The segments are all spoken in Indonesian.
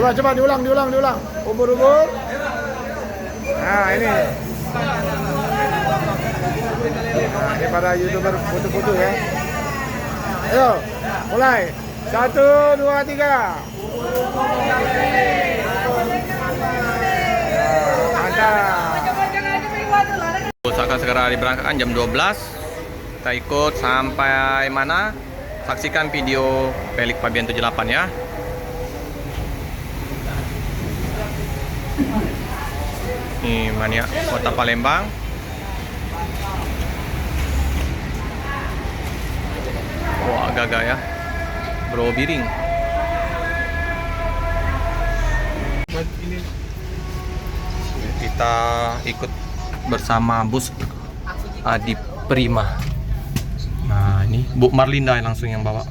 Coba diulang. Ubur-ubur. Nah, ini. Nah, ini para YouTuber foto-foto ya. Ayo, mulai. 1, 2, 3. Mantap. Usahakan segera diberangkatkan jam 12. Kita ikut sampai mana? Saksikan video Pelik Pabian 78 ya. Ini Mania Kota Palembang. Wah, gagah ya. Bro Biring. Kita ikut bersama bus Adi Prima. Nah, ini Bu Marlinda yang langsung yang bawa.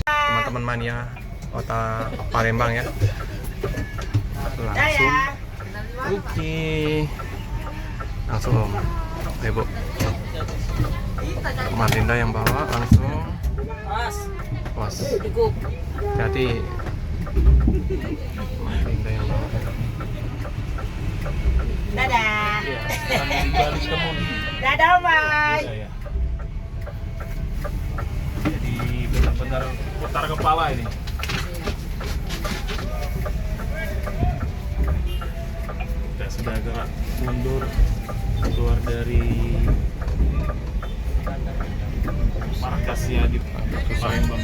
Teman-teman Mania Kota Palembang ya. Langsung. Oke. Langsung. Oke, Bu. Bu Marlinda yang bawa langsung. Was. Hati-hati. Marlinda yang bawa. Dadah. Dadah, Mbak. Jadi benar-benar putar kepala ini. Kita sudah gerak mundur keluar dari markasnya di Palembang.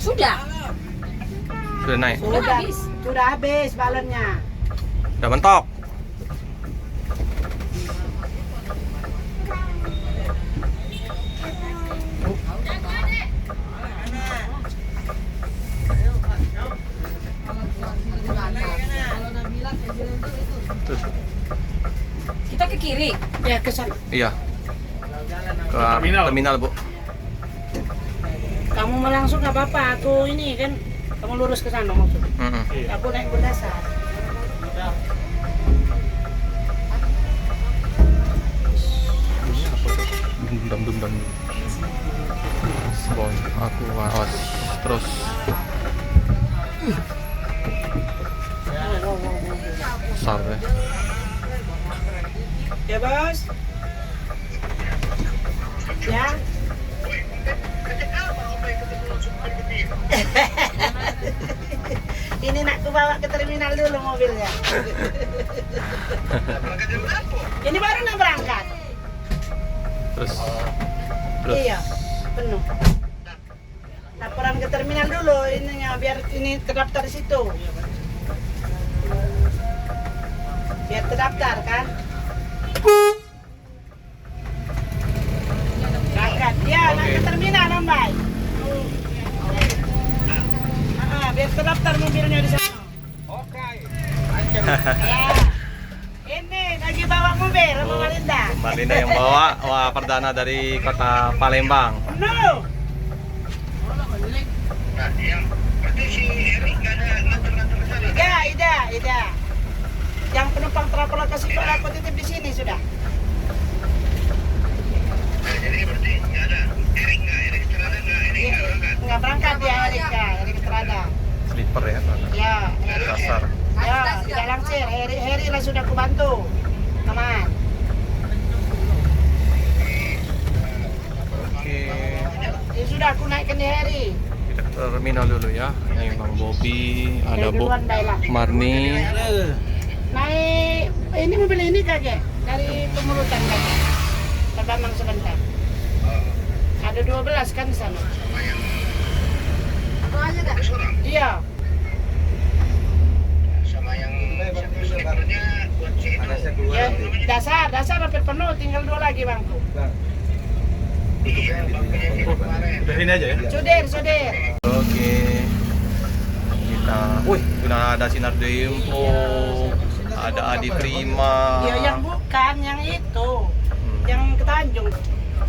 Sudah Naik. Sudah habis balonnya. Udah mentok. Terus. Kita ke kiri. Ya, ke sana. Iya. Ke terminal, Bu. Kamu mau langsung nggak apa-apa. Aku ini kan kamu lurus ke sana maksudnya. Aku naik berdasar. Dum. Boy, aku awas terus. Besar ya. Ya, Bos. Ya. Ini nak ku bawa ke terminal dulu mobilnya. Ini baru nak berangkat. Terus. Iya, penuh. Laporan ke terminal dulu ininya biar ini terdaftar di situ. Biar terdaftar kan? Berangkat. Ya, nak ke terminal, Mbak. Biar terdaftar mobilnya di sana. Oke. Ya. Ini lagi bawa mobil sama Marlinda. Marlinda yang bawa. Wah, perdana dari Kota Palembang. No. Ida. Yang penumpang transportasi kalau aku titip di sini sudah. Jadi berarti nggak ada Erik Estrada Nggak berangkat ya Erik Estrada. Sleeper ya. Ya, Dasar. ya, tidak langsir. Heri lah sudah aku bantu. Aman. Oke. Ya sudah aku naikkan di Heri. Kita ke terminal dulu ya. Ini Bang Bobi, ada Bu duluan, baiklah. Marni. Naik ini mobil ini kakek dari Pemurutan kakek. Terbang sebentar. Ada 12 kan di sana. Aku aja dah. Iya. sama yang satu-satunya buat si itu. Ya, dasar hampir penuh, tinggal 2 lagi bangku. Iya, bangkunya si kemarin. Udah ini aja ya. Sudir. Oke. Kita, sudah ada Sinar Dempo, ada Adi Prima. Ya yang bukan, yang itu. Yang ke Tanjung.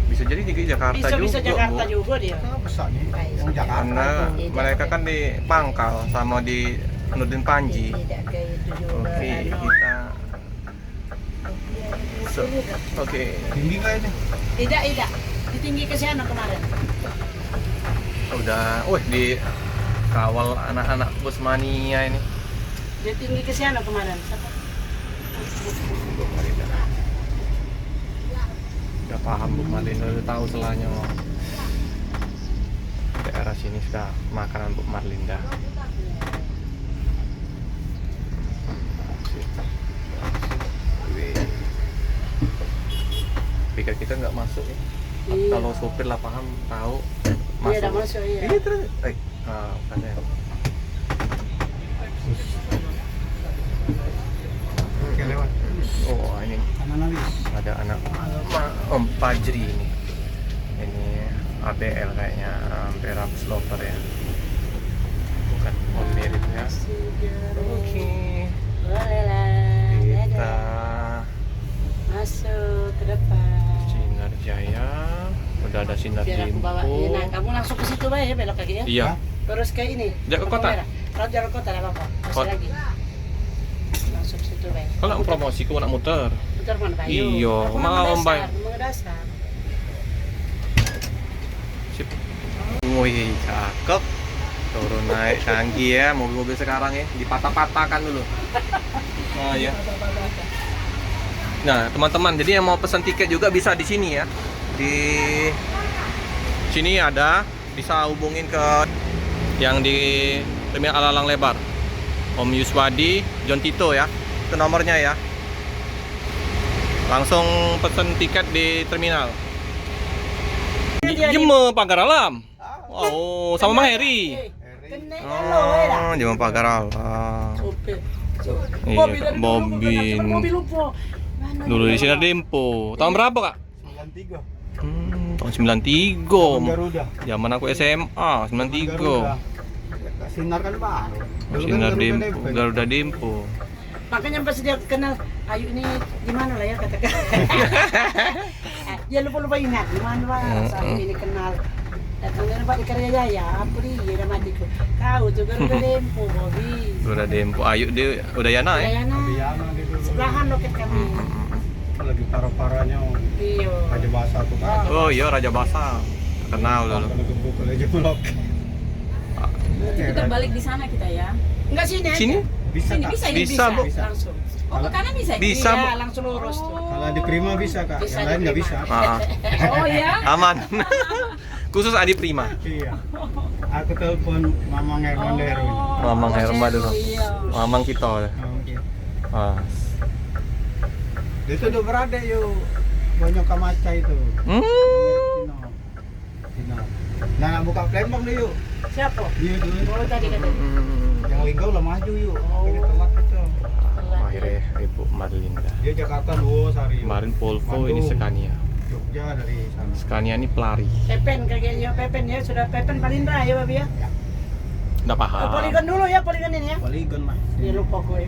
Bisa jadi di Jakarta juga. Bisa Jakarta Bu. juga dia. Yang Jakarta. Karena mereka kan di Pangkal sama di Nurdin Panji. Tidak kayak itu juga. Oke, kita masuk. Oke. Tinggi nggak ini? Tidak. Ditinggi ke sana kemarin. Udah, di kawal anak-anak bus mania ini. Ditinggi ke sana kemarin. Udah paham Bu Marlinda, udah tahu selanya. Daerah sini sudah makanan Bu Marlinda. Pikir kita nggak masuk ya. Iya. Kalau sopir lah paham, tahu masuk. Iya, udah masuk iya. Iya terus. Bukan ya. Oke, lewat. Oh ini ada anak Om Fajri ini. Ini ABL kayaknya, Berabs Lover ya. Bukan Om Merit ya. Oke. Boleh lah. Kita Dadah. Masuk ke depan. Sinar Jaya. Udah ada Sinar Biar aku bawain. Nah, Limpo. kamu langsung ke situ ya, belok lagi ya. Iya. Terus ke ini. Jalan ke kota? Kalau jalan kota ada apa-apa. Masih Kota. lagi. Langsung ke situ Bay. Kalau nak promosi ku nak muter. Muter mana Bay? Iya, Aku mau, Om Bay. Mau dasar. Sip. Wih, cakep. Turun naik canggih ya, mobil-mobil sekarang ya, dipatah-patahkan dulu. Oh iya. Nah, teman-teman, jadi yang mau pesan tiket juga bisa di sini ya. Di sini ada, bisa hubungin ke yang di Terminal Alalang Lebar. Om Yuswadi, John Tito ya. Itu nomornya ya. Langsung pesan tiket di terminal. Jeme Pagar Alam. Oh, sama Mang Heri. Kena lo ya. Jeme Pagar Alam. Sopir. Iya, Bobby dari dulu, Bobin. cuma mobil lupa. Mana Dulu dia? di Sinar Limpo. Tahun berapa, Kak? 93. Tahun 93. Garuda. Zaman aku SMA, 93. Sinar kan baru. Dulu kan Sinar Garuda Limpo, Dempo. Garuda Dempo. Makanya pas dia kenal, Ayu ini gimana lah ya katakan. Dia lupa ingat gimana Pak Ayu ini kenal. Datangnya Pak di Karya Jaya, apa dia nama adikku. Kau tuh Garuda Dempo, Bobby. Garuda Dempo. Ayo dia Udayana ya. Jayana. Diana di dulu. Sebelahan loket kami. Lagi parah-parahnya Iya. aja bahasa tuh kan. Oh iya, Raja Basa. Kenal dulu. Kalau gebuk aja blok. Nanti kita balik di sana kita ya. Enggak sini aja. Sini? Bisa Sini Kak? bisa ini Bisa, Bu. Langsung. Oh ke kanan bisa? ya? Bisa, Bu. Iya, langsung lurus tuh. Kalau di Prima bisa Kak, Bisa yang di lain nggak Prima. bisa. Oh ya. Aman. Khusus Adi Prima. Iya. Aku telepon Mamang Herman Heru. Mamang Herma dulu. Iya. Mamang kita. Oke. Ah. Itu udah berada yuk. Banyak kamaca itu. Cino. Nah, buka Palembang deh yuk. Siapa? Iya tuh. Oh tadi katanya. Yang Linggau lah maju yuk. Jadi telat itu. Akhirnya Ibu Marlinda. Dia Jakarta luas hari yuk. Kemarin Volvo, ini Bandung, Scania. Jogja dari sana. Scania ini pelari. Pepen kayaknya Pepen ya sudah Pepen Palindra ya Babi ya. Udah paham. Poligon dulu ya poligon ini ya. Polygon mas. Dia lupa gue.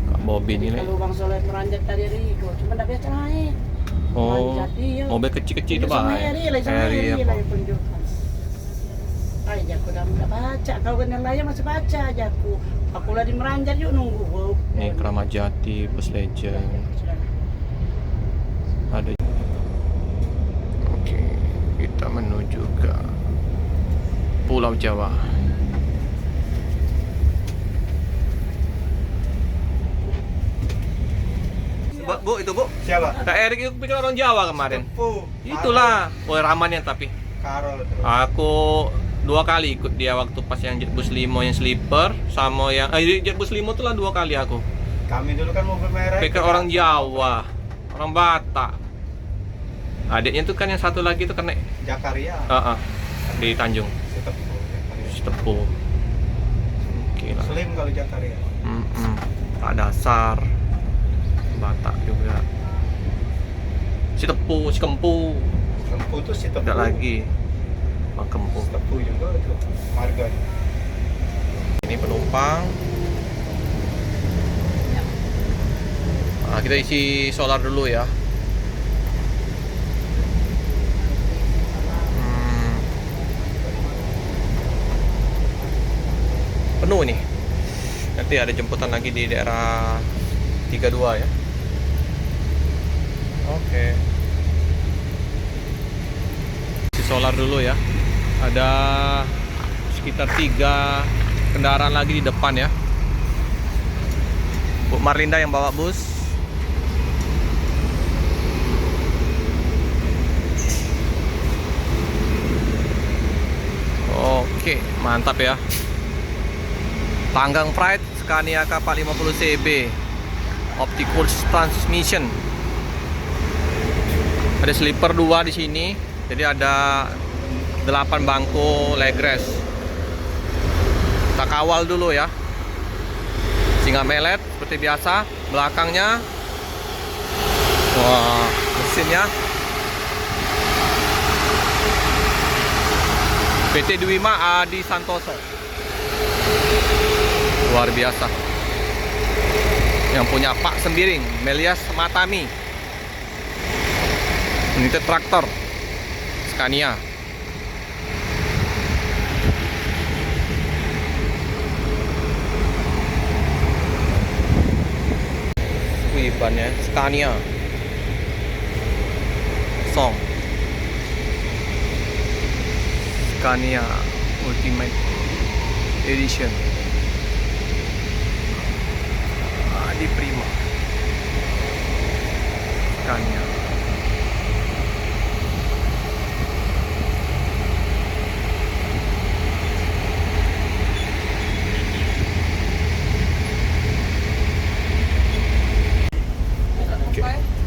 Kak Bobin ini. Kalau Bang Soleh meranjat tadi Riko, cuma enggak biasa naik. Oh, Meranjat, iya. mobil kecil-kecil itu, Sama Pak. Heri lah, sama Heri apa? lah yang tunjukkan. Ay, aku udah baca, kau kenal lah ya masih baca aja aku. Aku lagi meranjat yuk nunggu. Wow. Nih Kramat Jati, Bus Legend. Ada. Oke, kita menuju ke Pulau Jawa. Bu, itu Bu. Siapa? Kak Erik itu pikir orang Jawa kemarin. Oh, Itulah, ramannya tapi. Karo tuh. Aku 2 kali ikut dia waktu pas yang Jetbus Limo yang sleeper sama yang Jetbus Limo tuh lah 2 kali aku. Kami dulu kan mobil merah. Pikir orang Jawa, orang Batak. Adiknya tuh kan yang satu lagi tuh kena Jakaria. di Tanjung Tepu. Oke lah. Slim kalau Jakaria. Tak dasar. Batak juga. Si Tepu, si Kempu. Kempu tuh si Tepu. Tidak lagi. Bang Kempu. Tepu juga itu. Marga. Ini penumpang. Nah, kita isi solar dulu ya. Penuh nih. Nanti ada jemputan lagi di daerah 32 ya. Oke. Si solar dulu ya. Ada sekitar 3 kendaraan lagi di depan ya. Bu Marlinda yang bawa bus. Oke, mantap ya. Panggang Pride Scania K450 CB Optical Transmission. Ada sleeper 2 di sini. Jadi ada 8 bangku leg rest. Kita kawal dulu ya. Singa melet seperti biasa. Belakangnya, wah, mesinnya PT Dwima Adi Santoso. Luar biasa. Yang punya Pak Sembiring, Melias Matami. Unit traktor Scania. Wih, bannya Scania Song Scania Ultimate Edition Adi Prima Scania.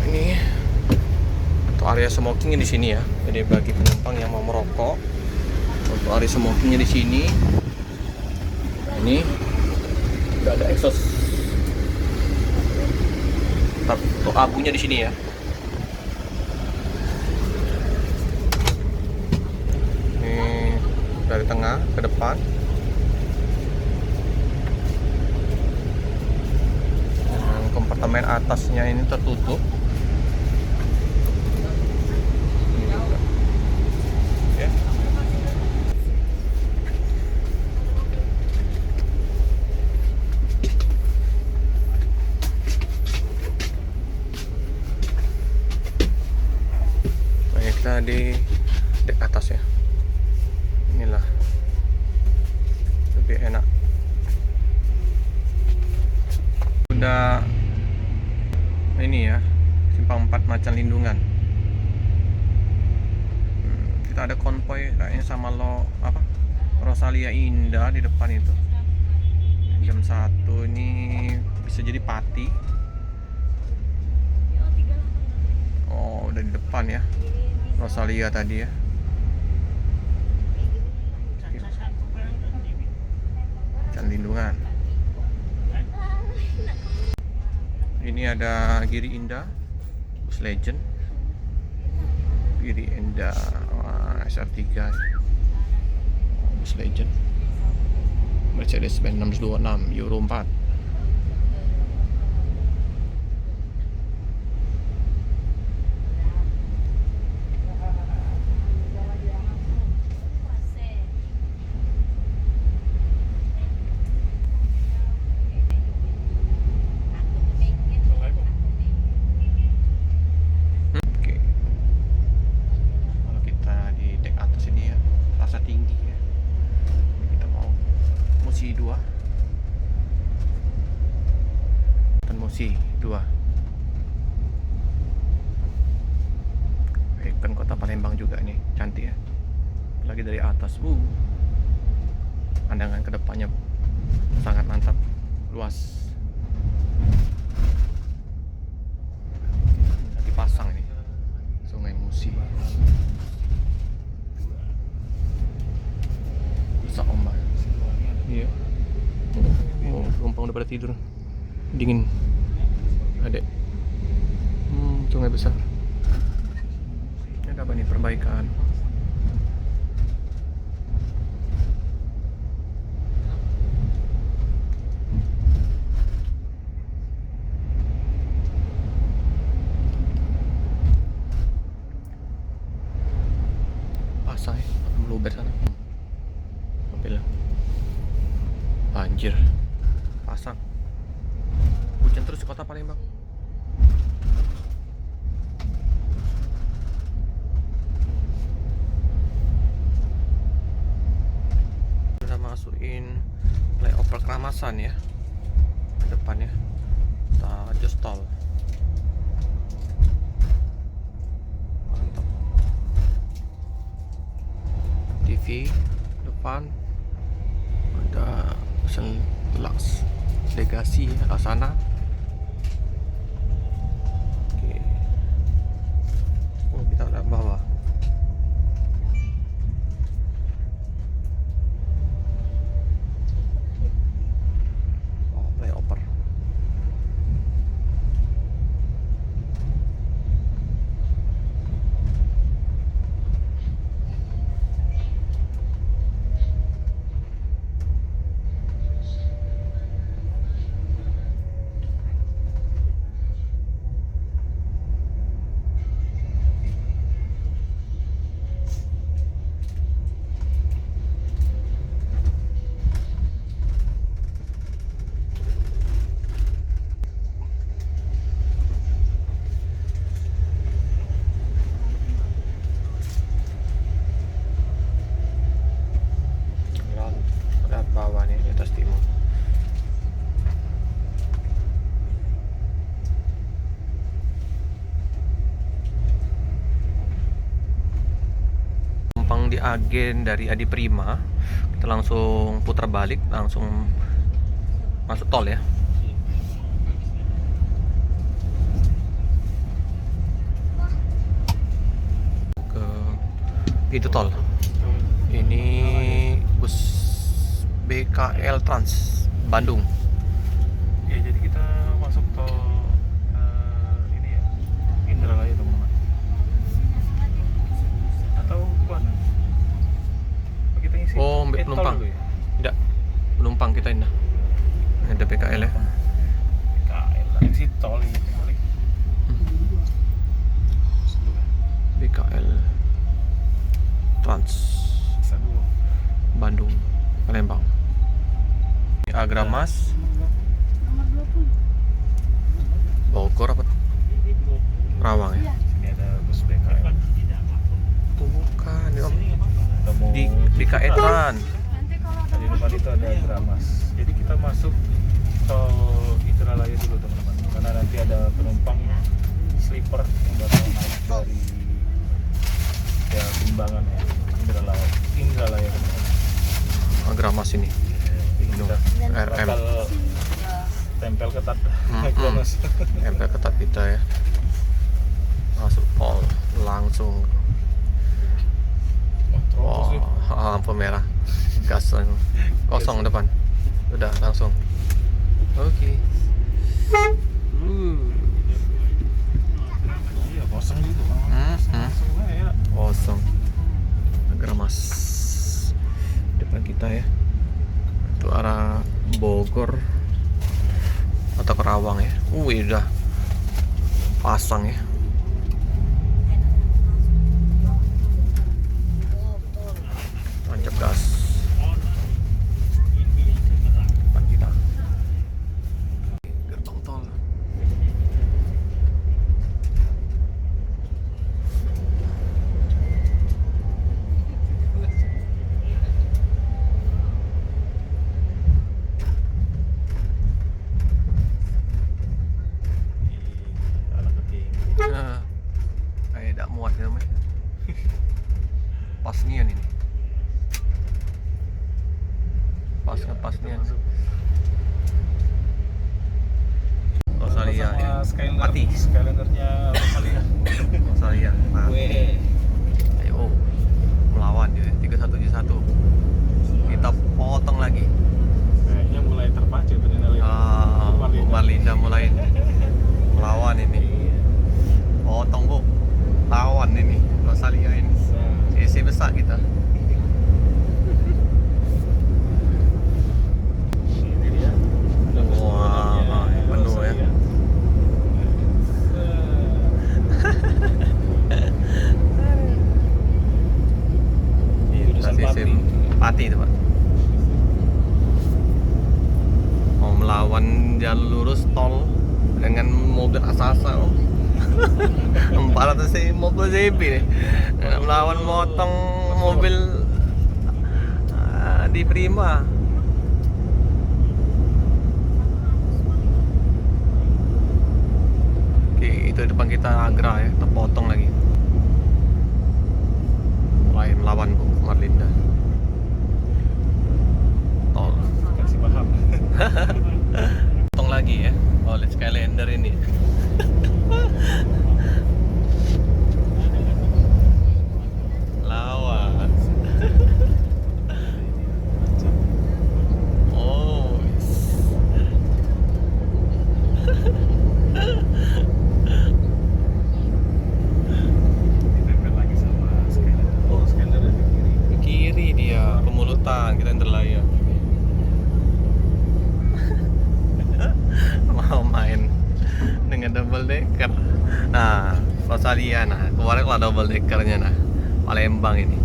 Ini untuk area smokingnya di sini ya. Jadi bagi penumpang yang mau merokok, untuk area smokingnya di sini. Ini udah ada exhaust. Untuk abunya di sini ya. Ini dari tengah ke depan. Kompartemen atasnya ini tertutup. Ini juga. Ya. Nah, kita di dek atas ya. Inilah lebih enak. Udah ini ya, simpang 4 Macan Lindungan. Kita ada konvoy kayaknya sama Rosalia Indah di depan itu. Jam 1 ini bisa jadi Pati. Oh, udah di depan ya Rosalia tadi ya. Macan Lindungan. Ini ada Giri Indah, Bus Legend, Giri Indah SR3, Bus Legend, Mercedes-Benz 626 Euro 4. Musi 2. Ikon kota Palembang juga nih, cantik ya. Lagi dari atas, pandangan ke depannya sangat mantap, luas. Lagi pasang ini, Sungai Musi. Besar ombak. Iya. Oh, penumpang udah pada tidur. Dingin. Adek. Sungai besar. Ini ada apa nih, perbaikan? Pasang ya, meluber sana. Mobil. Banjir. Pasang. Hujan terus di kota Palembang. lintasan ya depannya. Kita just tol. Mantap. TV depan ada Ocean Deluxe Legacy ya, sana. Oke. Oh, kita lihat bawah. Oh, flyover. Lihat bawah nih di atas timur. Numpang di agen dari Adi Prima, kita langsung putar balik, langsung masuk tol ya. Ke pintu tol. Ini bus BKL Trans Bandung. Ya, jadi kita masuk tol ini ya, Indralaya teman-teman. Atau mana? Kita ngisi. Oh, tol penumpang. dulu ya? Tidak, penumpang kita ini. Ada BKL ya. KL lah, ngisi tol ini. Balik. BKL Trans Aduh. Bandung Palembang. Agramas Bogor apa? Rawang ya? Sini ada bus BKL. Oh, bukan ya, Om. Kita mau Di KE Trans. di depan itu ada Gramas. Jadi kita masuk tol Indralaya dulu teman-teman. Karena nanti ada penumpang sleeper yang bakal naik dari ya Timbangan ya Indralaya teman-teman. Agramas ini. Kita RM. bakal tempel ketat naik Mm-mm. bonus. Tempel ketat kita ya. Masuk tol langsung. Terobos nih. Wah, lampu merah. Gas langsung. Kosong depan. Udah langsung. Oke. Iya kosong gitu. Langsung aja ya. Kosong. Agramas depan kita ya. Itu arah Bogor atau Kerawang ya. Udah pasang ya. Tancap gas. Depan kita. Gerbang tol. Anak kecil. Kayak tidak muat ya namanya. Pas nian ini. Pas ngepas nian. Rosalia ya. Mati. Skylander-nya Rosalia. Rosalia. Nah, Weh. ayo melawan dia 3171. Kita potong lagi. Kayaknya mulai terpacu tuh Nina. Bu Marlinda mulai melawan ini. Potong Bu. Lawan ini Rosalia ini. CC besar kita. Ini dia. Wah, penuh ya. Jurusan Pati. Pati itu Pak. Mau melawan jalur lurus tol dengan mobil asasa Om. 400 mobil CB nih. Melawan motong mobil di Prima. depan kita Agra ya, terpotong lagi. Mulai melawan Bu Marlinda. Tol. Kasih paham. Potong lagi ya. Oleh Skylander ini. Lawas. Oh. Ditempel lagi sama Skylander. Oh, Skylander di kiri. Ke kiri dia, Pemulutan kita Indralaya. Mau main dengan double decker. Nah, Rosalia, nah kemarin lah double deckernya nah Palembang ini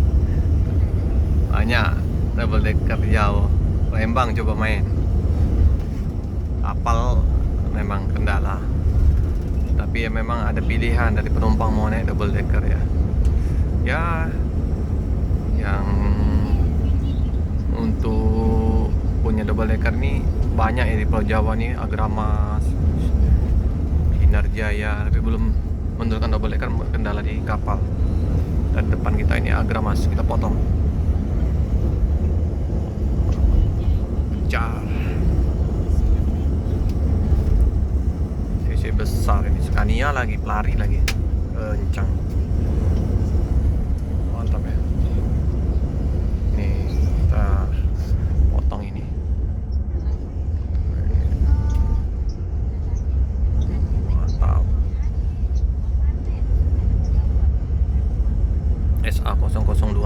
banyak double decker jauh. Palembang coba main kapal memang kendala, tapi ya memang ada pilihan dari penumpang mau naik double decker ya. Ya, yang untuk punya double decker nih banyak ya di Pulau Jawa nih, Agramas, Hinarjaya, tapi belum menurunkan double decker, kendala di kapal. Dan depan kita ini Agramas, kita potong. Jar. CC besar ini, Scania lagi, pelari lagi, kencang. Mantap ya. Nih kita potong ini. Mantap. SA002.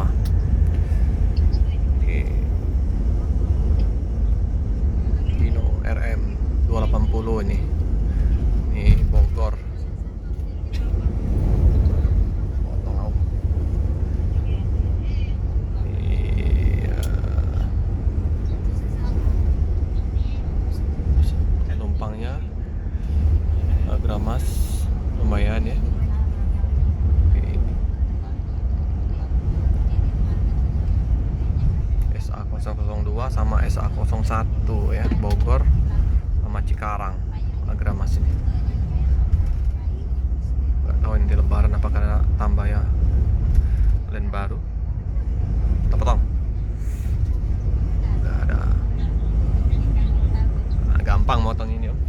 Oke. Hino RM 280 ini. Ini Bogor. Potong out. Iya. Numpangnya Agramas lumayan ya. SA002 sama SA01 ya, Bogor sama Cikarang, Agramas ini. Nggak tahu ini di Lebaran apa karena tambah ya len baru. Kita potong. Nggak ada. Nah, gampang motong ini Om.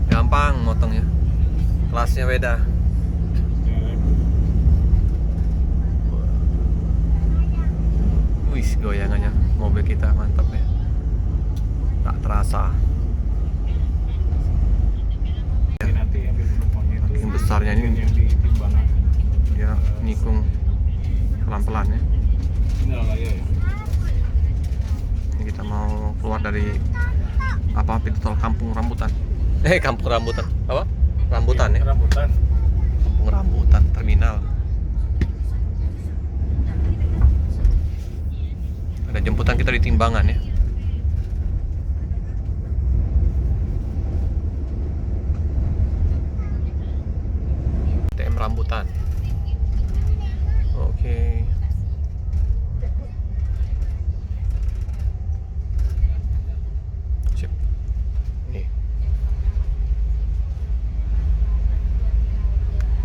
Gampang motongnya. Kelasnya beda. Wih, goyangannya mobil kita mantap ya. Tak terasa. Jadi nanti ambil penumpangnya itu Makin besarnya ini yang di timbangan. ya nikung pelan-pelan ya. Indralaya ya. Ini kita mau keluar dari apa pintu tol Kampung Rambutan. Kampung Rambutan. Apa? Rambutan ya. Rambutan. Kampung Rambutan terminal. Ada jemputan kita di Timbangan ya. TM Rambutan. Oke. Sip. Nih.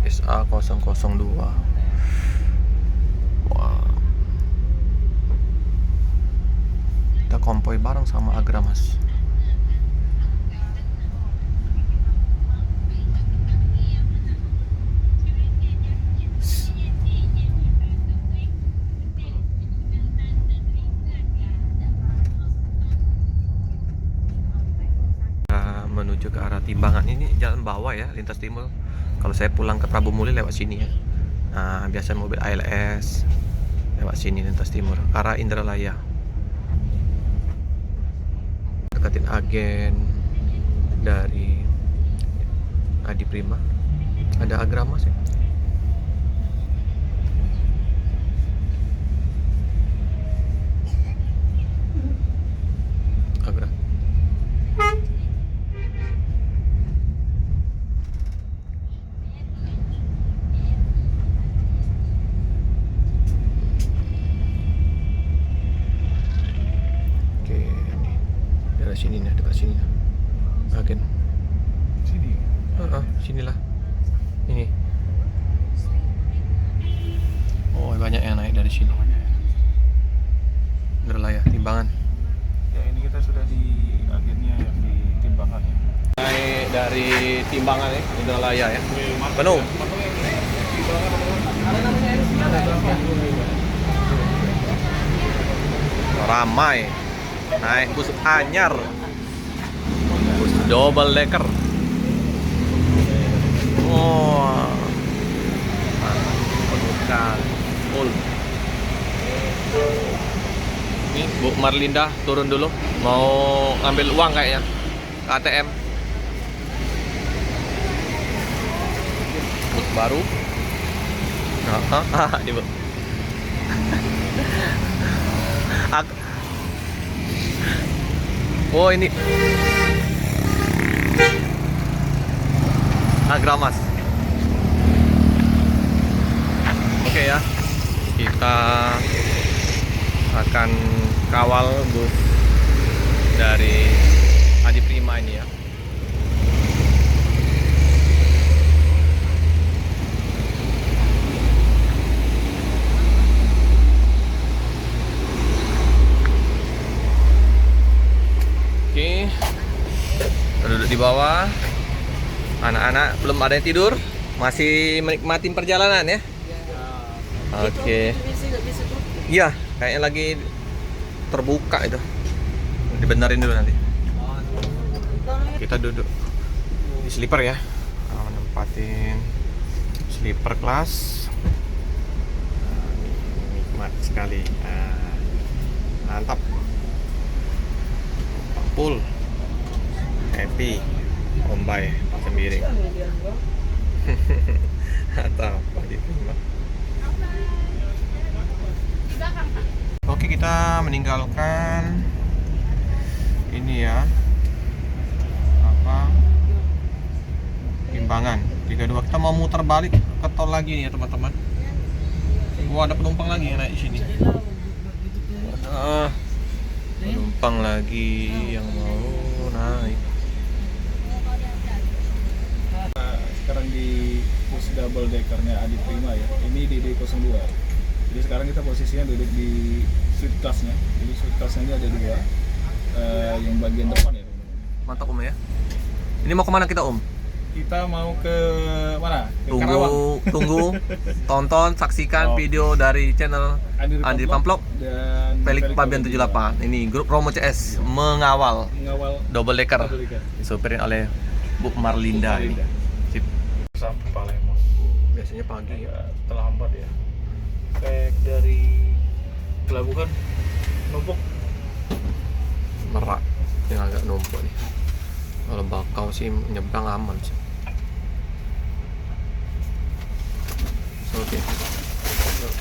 SA002. Wah. Kita konvoy bareng sama Agramas. Menuju ke arah Timbangan, ini jalan bawah ya, lintas timur. Kalau saya pulang ke Prabu Muli lewat sini ya. Nah, biasa mobil ALS lewat sini lintas timur ke arah Indralaya. Deketin agen dari Adi Prima. Ada Agramas ya. Agra. Oke, ini daerah sini nih, dekat sini nih. Agen. Sini. Sinilah. Ini Timbangan ya, Indralaya ya. Penuh. Ramai. Naik bus anyar. Bus double decker. Wah. Penuh sekali. Full. Ini Bu Marlinda turun dulu. Mau ngambil uang kayaknya. Ke ATM. Bus baru. Ini Bu. Oh ini Agramas. Oke ya, kita akan kawal bus dari Adi Prima ini ya. Oke, duduk di bawah. Anak-anak belum ada yang tidur, masih menikmati perjalanan ya. Oke. Iya, kayaknya lagi terbuka itu. Dibenerin dulu nanti. Kita duduk di sleeper ya. Menempatin sleeper kelas. Nikmat sekali. Mantap. Full happy Ombay Sembiring atau apa diterima. Oke, kita meninggalkan ini ya, apa, Timbangan 32. Kita mau muter balik ke tol lagi nih ya teman-teman. Gua ada penumpang lagi yang naik di sini. Penumpang lagi yang mau naik. Sekarang di bus double deckernya Adi Prima ya. Ini di D02. Jadi sekarang kita posisinya duduk di suite class-nya. Jadi suite class-nya ini ada dua. Yang bagian depan ya. Mantap Om ya. Ini mau kemana kita Om? Kita mau ke mana? Ke Karawang. Tunggu, tonton, saksikan video dari channel Andi Pamplok dan Felix Pabian 78. Ini grup Romo CS mengawal double decker. Disupirin oleh Bu Marlinda ini. Sip. Sampai Palembang. Biasanya pagi ya. Terlambat ya. Kayak dari Pelabuhan numpuk. Merak yang agak numpuk nih. Kalau Bakau sih nyebrang aman sih. Oke,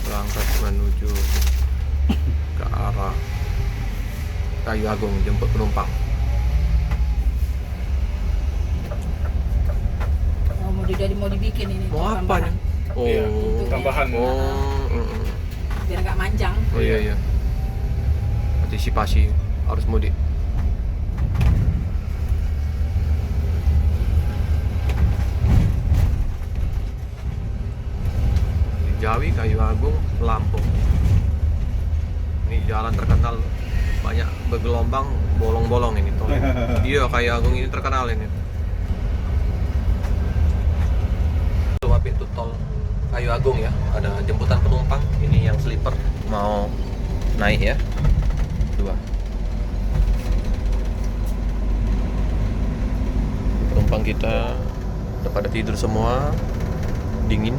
berangkat menuju ke arah Kayu Agung jemput penumpang. Mau dibikin ini. Mau apa nih? Oh, Iya, tambahan. Biar nggak manjang. Oh iya. Antisipasi arus mudik. Jawi, Kayu Agung, Lampung. Ini jalan terkenal banyak bergelombang, bolong-bolong ini tol. Iya, Kayu Agung ini terkenal ini. Coba pintu tol Kayu Agung ya, ada jemputan penumpang. Ini yang sleeper mau naik ya. Dua. Penumpang kita udah pada tidur semua, dingin.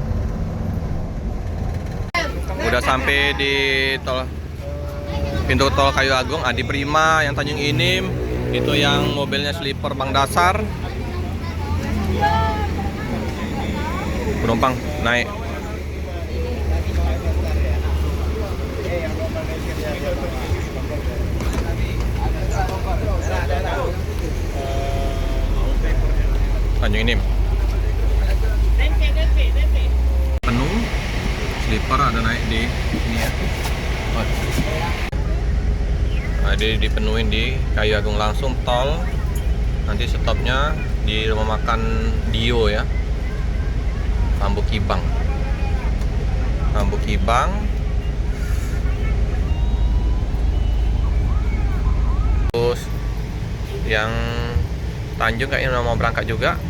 Udah sampai di tol, pintu tol Kayu Agung Adi Prima yang Tanjung Inim. Itu yang mobilnya sleeper Bank Dasar. Penumpang naik. Tanjung Inim. Penuh. Sleeper ada naik di sini ya. Ada dipenuhin di Kayu Agung langsung tol. Nanti stopnya di rumah makan Dio ya. Rambut Kibang. Terus yang Tanjung kayaknya mau berangkat juga.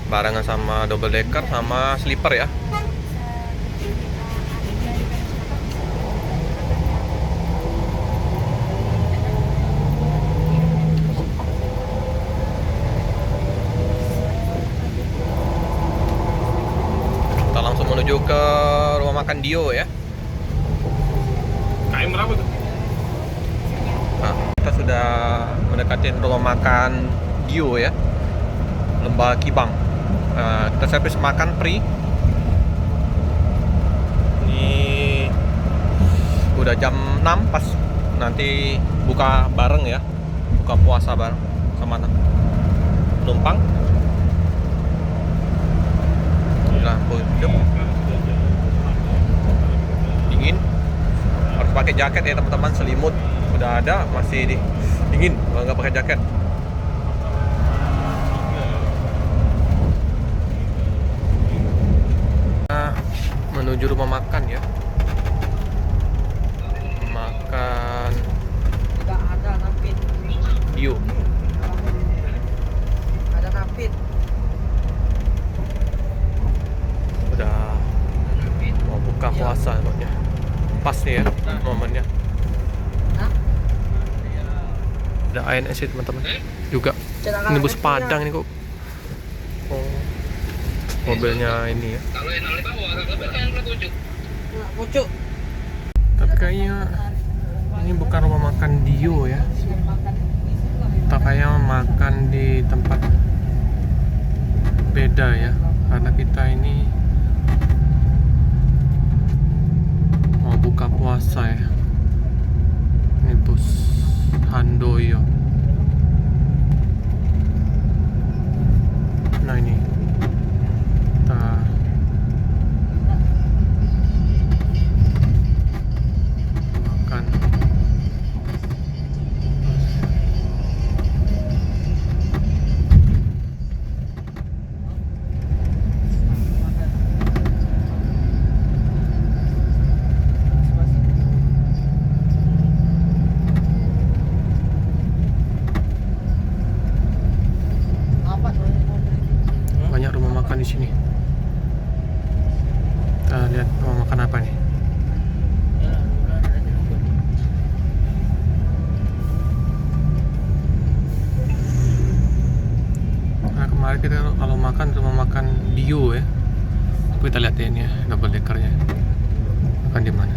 barengan sama double decker sama sleeper ya. Kita langsung menuju ke rumah makan Dio ya. KM berapa tuh? Nah, kita sudah mendekati rumah makan Dio ya, Lembah Kibang. Nah, kita servis makan free. Ini udah jam 6 pas nanti buka bareng ya, buka puasa bareng sama penumpang. Lampu hidup, dingin, harus pakai jaket ya teman-teman. Selimut udah ada, masih dingin kalau nggak pakai jaket. Nah, menuju rumah makan ya, makan Dio. Ada kapit. Udah mau buka puasa namanya. Pas nih ya momennya. Ada ANS ya teman-teman juga. Ini bus Padang ini kok. Oh, mobilnya ini ya. Pucuk. Tapi kayaknya ini bukan rumah makan Dio ya. Kita kayaknya makan di tempat beda ya. Karena kita ini mau buka puasa ya. Ini bus Handoyo. Nah ini kita makan. Banyak rumah makan di sini. Kita lihat rumah makan apa nih. Nah, kemarin kita kalau makan rumah makan Dio ya. Kita lihat ya ini ya, double deckernya. Makan di mana?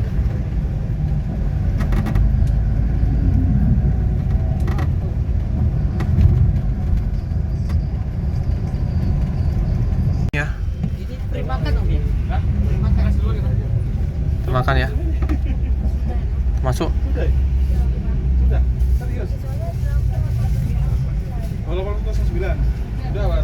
Ya. Makan ya. Masuk. Sudah. Serius. Kalau 09. Udah, Pak.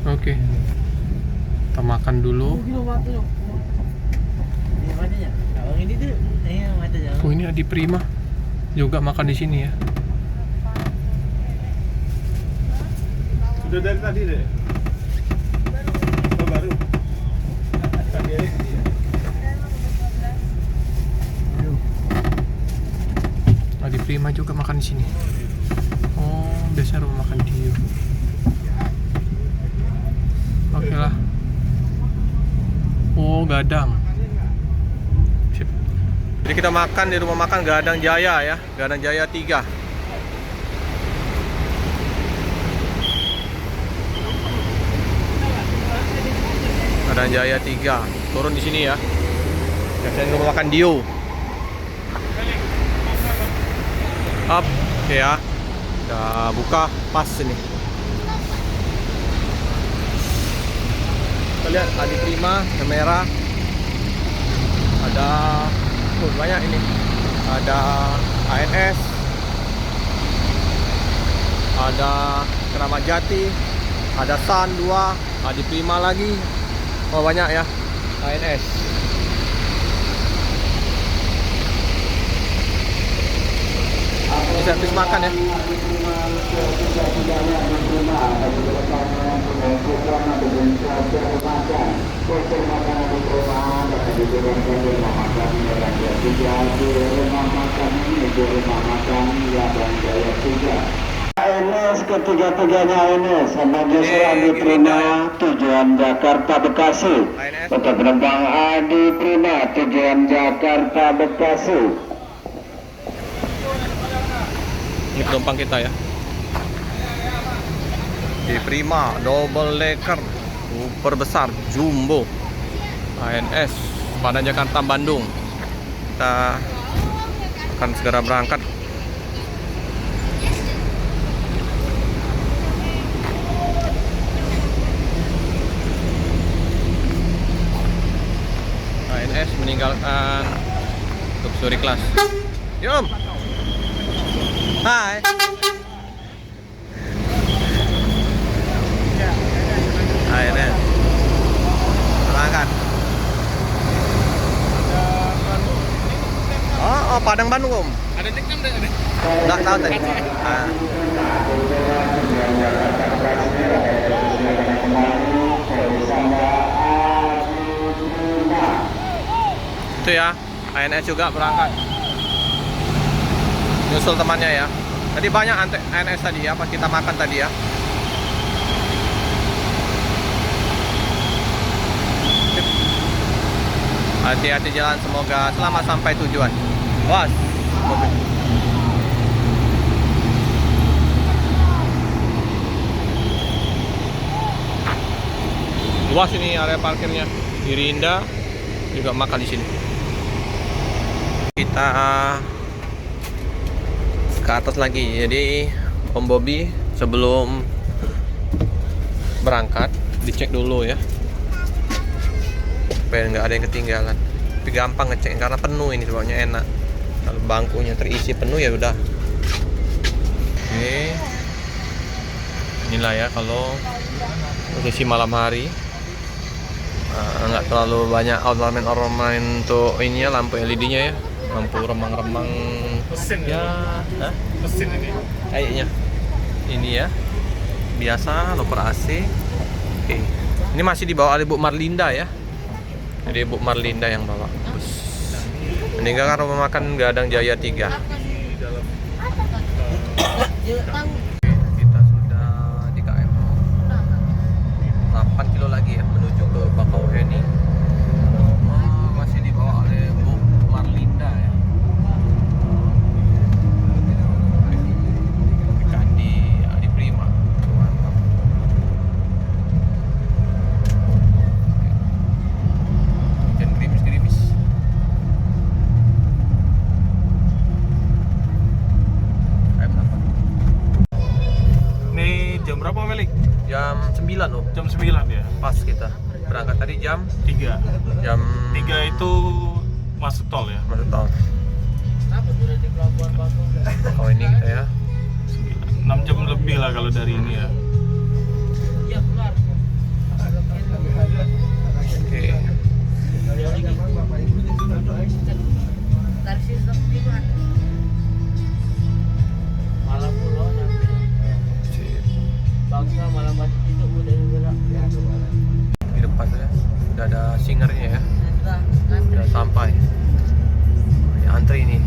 Oke. Kita makan dulu. Oh, ini Adi Prima juga makan di sini ya. Sudah dari tadi deh. Oh, baru. Tadi aja dia. Adi Prima juga makan di sini. Oh, biasanya rumah makan Dio. Oke lah. Oh, Gadang. Sip. Jadi kita makan di rumah makan Gadang Jaya ya, Gadang Jaya 3. Gadang Jaya 3. Turun di sini ya. Biasanya rumah makan Dio. Up, oke ya. Udah buka pas ini. Kita lihat Adi Prima yang merah. Ada banyak ini. Ada ANS. Ada Keramat Jati. Ada San 2, Adi Prima lagi. Oh, banyak ya. ANS. Ini servis makan ya. atas ketiga-tiganya ini sama justru Adi Prima tujuan Jakarta Bekasi. Untuk penumpang Adi Prima tujuan Jakarta Bekasi. Ini penumpang kita ya. Di Prima double decker super besar jumbo ANS pada Jakarta Bandung. Kita akan segera berangkat. ANS meninggalkan luxury class. Yum. Hai. ANS berangkat. Oh, Padang Bandung Om. Ada cekam deh. Nggak tahu tadi. Ah. Itu ya, ANS juga berangkat. Nyusul temannya ya. Tadi banyak ANS tadi ya, pas kita makan tadi ya. Hati-hati jalan, semoga selamat sampai tujuan. Was. Luas ini area parkirnya. Irinda juga makan di sini. Kita ke atas lagi. Jadi Om Bobby sebelum berangkat dicek dulu ya, supaya nggak ada yang ketinggalan. Tapi gampang ngecek karena penuh ini, sebabnya enak. Kalau bangkunya terisi penuh ya udah. Oke. Inilah ya kalau posisi malam hari. Nggak terlalu banyak ornamen untuk ininya, lampu LED-nya ya, lampu remang-remang Mesin ya. Hah? Mesin ini. Kayaknya ini ya biasa loper AC. Oke, ini masih dibawa oleh Bu Marlinda ya, jadi Bu Marlinda yang bawa bus. Meninggalkan rumah makan Gadang Jaya 3. Di dalam Kita sudah di KM 8 kilo lagi ya menuju ke Bakauheni. Masih dibawa oleh Bu Marlinda ya. Ikan di Adi Prima. Mantap. Hujan gerimis-gerimis. KM 8. ini jam berapa Melik? Jam 9 loh. Jam 9 ya. Pas kita berangkat tadi jam 3 itu masuk tol ya. masuk tol. Oh ini kita ya. 6 jam lebih lah kalau dari ini ya. Oke. Di depan tuh ya, udah ada singernya ya, udah sampai. Ya, antri ini,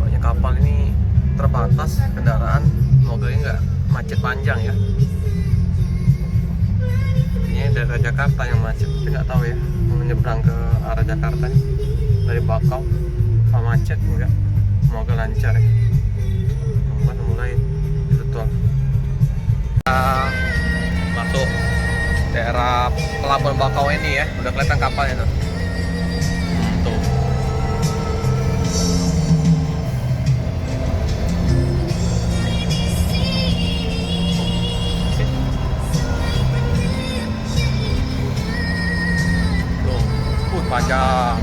banyak kapal ini terbatas kendaraan, semoga ini nggak macet panjang ya. Ini dari Jakarta yang macet, tapi nggak tahu ya menyeberang ke arah Jakarta nih dari Bakau apa macet enggak, semoga lancar ya. Semoga mulai itu tol. Masuk daerah pelabuhan Bakau ini ya, udah kelihatan kapalnya tuh. Tuh. Tuh, panjang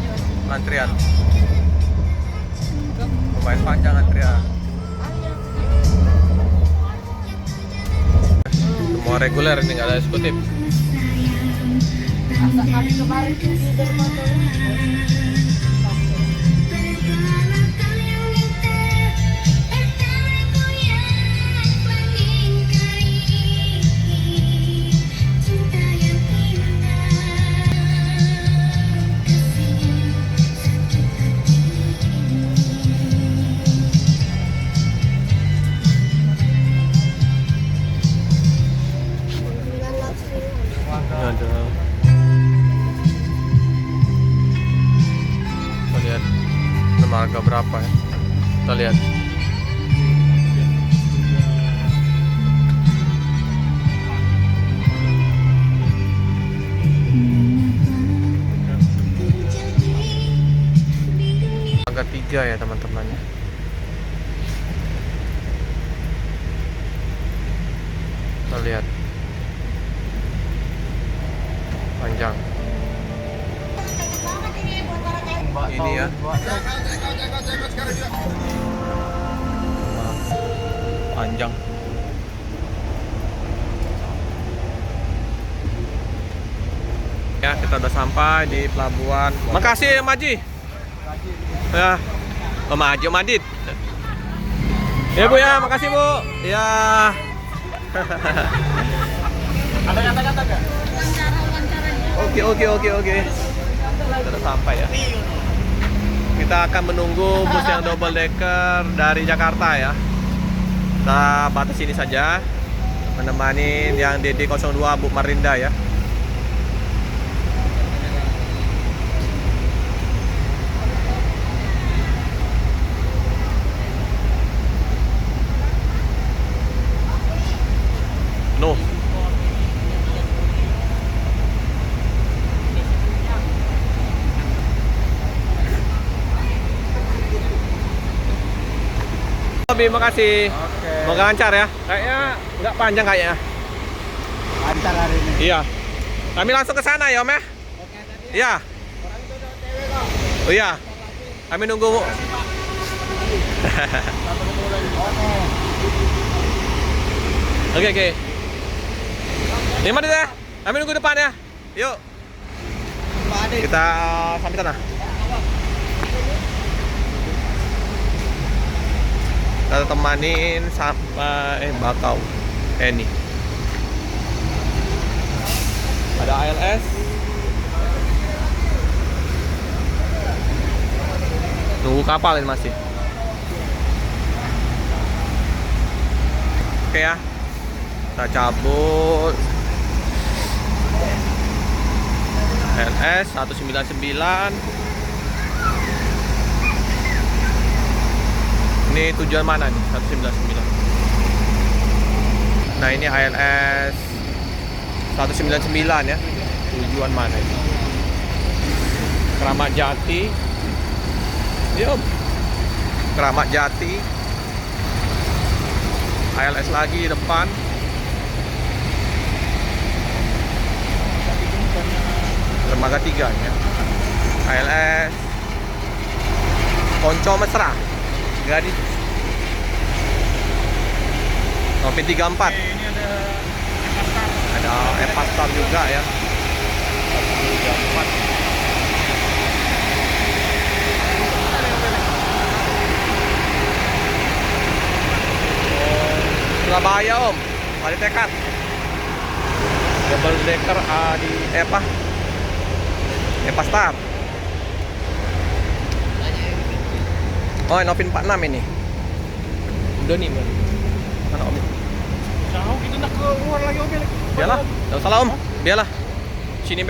antrian. Lumayan panjang antrian. Semua reguler ini, nggak ada eksekutif. Kami kemarin tuh di dermaga. Kita lihat. Agak 3 ya teman-teman ya. Kita lihat. Panjang. Ini ya. Panjang. Ya, kita udah sampai di pelabuhan. Makasih Maji. Ya. Oh, Maji, Madit. Ya Bu ya, makasih Bu. Ya. Ada kata-kata nggak? Oke. Kita udah sampai ya. Kita akan menunggu bus yang double decker dari Jakarta ya. Kita batas sini saja, menemani yang DD02 Bu Marinda ya. No. Terima kasih. Oke. Semoga lancar ya. Kayaknya nggak panjang kayaknya. Lancar hari ini. Iya. Kami langsung ke sana ya Om ya. Iya. Oh iya. Kami nunggu. Oke. Lima deh ya. Kami nunggu depan ya. Yuk. Kita sampai sana. Kita temanin sampai Bakau. Ini. Ada ALS. Nunggu kapal ini masih. Oke ya. Kita cabut. LS 199. Ini tujuan mana nih? 199. Nah, ini ALS 199 ya. Tujuan mana ini? Keramat Jati. Yuk. Keramat Jati. ALS lagi di depan. Dermaga 3 ya. ALS Konco Mesra. Gadis. Nopi 34. Ini Ada Epastar juga ya. 34. Surabaya Om, ada tekad. Double decker di Epastar. Oh, Novin 46 ini. Udah nih, mana Om? jauh kita nak keluar lagi Om. Biarlah, enggak usah lah Om. Biarlah. Sini